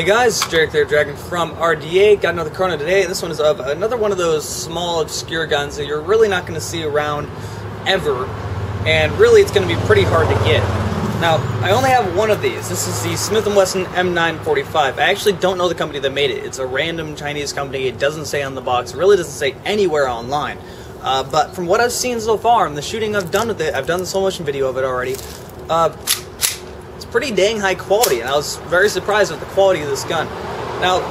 Hey guys, Jarek there, Dragon from RDA. Got another chrono today. This one is of another one of those small, obscure guns that you're really not going to see around ever, and really it's going to be pretty hard to get. Now, I only have one of these. This is the Smith & Wesson M945. I actually don't know the company that made it. It's a random Chinese company. It doesn't say on the box. It really doesn't say anywhere online. But from what I've seen so far, and the shooting I've done with it, I've done the slow motion video of it already, pretty dang high quality, and I was very surprised with the quality of this gun. Now,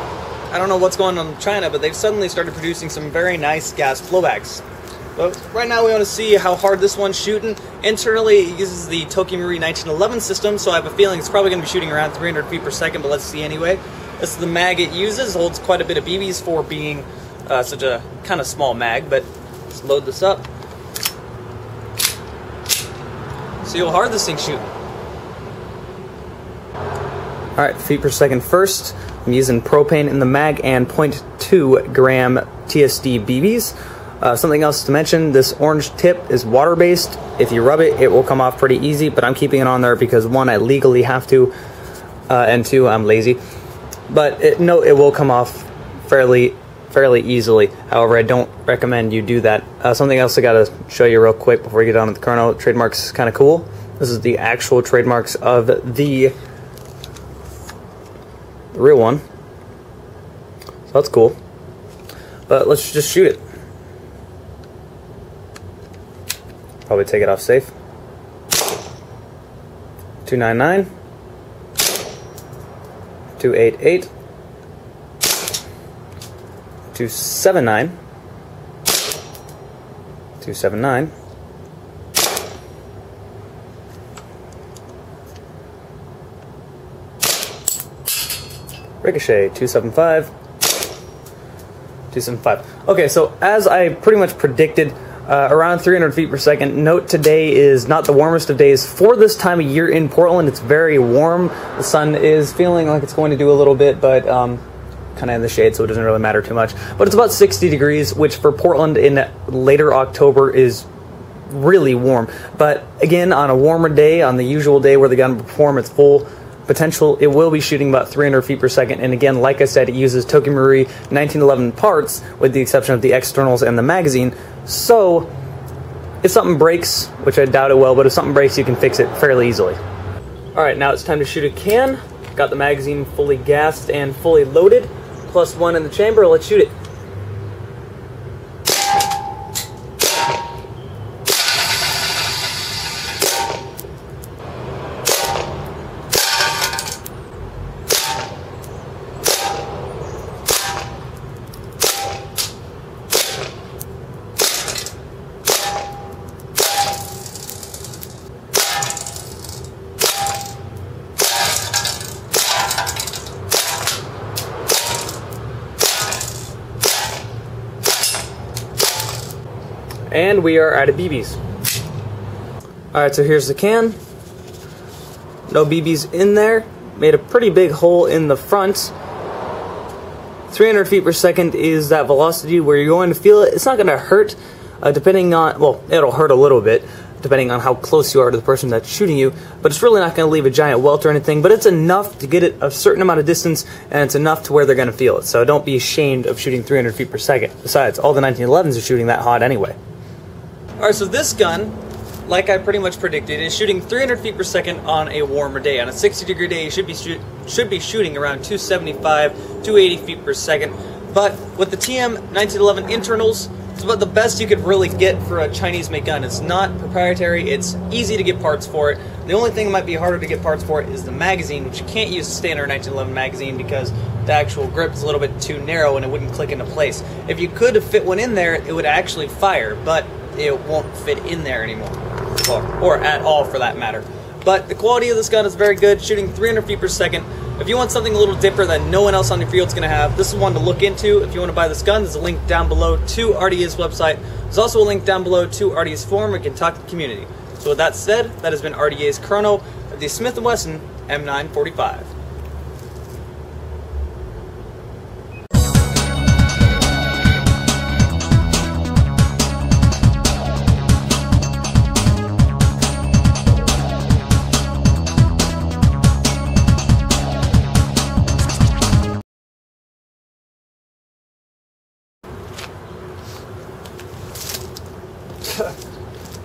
I don't know what's going on in China, but they've suddenly started producing some very nice gas flowbacks. But right now we want to see how hard this one's shooting. Internally, it uses the Tokyo Marui 1911 system, so I have a feeling it's probably going to be shooting around 300 feet per second, but let's see anyway. This is the mag it uses. It holds quite a bit of BBs for being such a kind of small mag, but let's load this up. See how hard this thing's shooting. Alright, feet per second first. I'm using propane in the mag and 0.2 gram TSD BBs. Something else to mention, this orange tip is water-based. If you rub it, it will come off pretty easy, but I'm keeping it on there because one, I legally have to, and two, I'm lazy. But it will come off fairly easily. However, I don't recommend you do that. Something else I gotta show you real quick before we get on to the chrono. Trademark's kind of cool. This is the actual trademarks of the real one, so that's cool. But let's just shoot it. Probably take it off safe. 299, 288, 279, 279. Ricochet, 275, 275. Okay, so as I pretty much predicted, around 300 feet per second. Note today is not the warmest of days for this time of year in Portland. It's very warm. The sun is feeling like it's going to do a little bit, but kind of in the shade, so it doesn't really matter too much. But it's about 60 degrees, which for Portland in later October is really warm. But again, on a warmer day, on the usual day where the gun will perform its full potential, it will be shooting about 300 feet per second, and again, like I said, it uses Tokyo Marui 1911 parts, with the exception of the externals and the magazine, so if something breaks, which I doubt it will, but if something breaks, you can fix it fairly easily. Alright, now it's time to shoot a can. Got the magazine fully gassed and fully loaded, +1 in the chamber. Let's shoot it. And we are out of BBs. Alright, so here's the can. No BBs in there. Made a pretty big hole in the front. 300 feet per second is that velocity where you're going to feel it. It's not going to hurt, depending on, well, it'll hurt a little bit, depending on how close you are to the person that's shooting you, but it's really not going to leave a giant welt or anything, but it's enough to get it a certain amount of distance, and it's enough to where they're going to feel it. So don't be ashamed of shooting 300 feet per second. Besides, all the 1911s are shooting that hot anyway. Alright, so this gun, like I pretty much predicted, is shooting 300 feet per second on a warmer day. On a 60-degree day, you should be shooting around 275, 280 feet per second. But with the TM 1911 internals, it's about the best you could really get for a Chinese-made gun. It's not proprietary, it's easy to get parts for it. The only thing that might be harder to get parts for it is the magazine, which you can't use a standard 1911 magazine because the actual grip is a little bit too narrow and it wouldn't click into place. If you could fit one in there, it would actually fire, but it won't fit in there anymore, or at all for that matter. But the quality of this gun is very good, shooting 300 feet per second. If you want something a little different that no one else on your field is going to have, this is one to look into. If you want to buy this gun, there's a link down below to RDA's website. There's also a link down below to RDA's forum where you can talk to the community. So with that said, that has been RDA's chrono of the Smith & Wesson M945.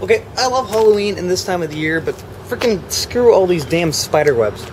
Okay, I love Halloween and this time of the year, but freaking screw all these damn spider webs.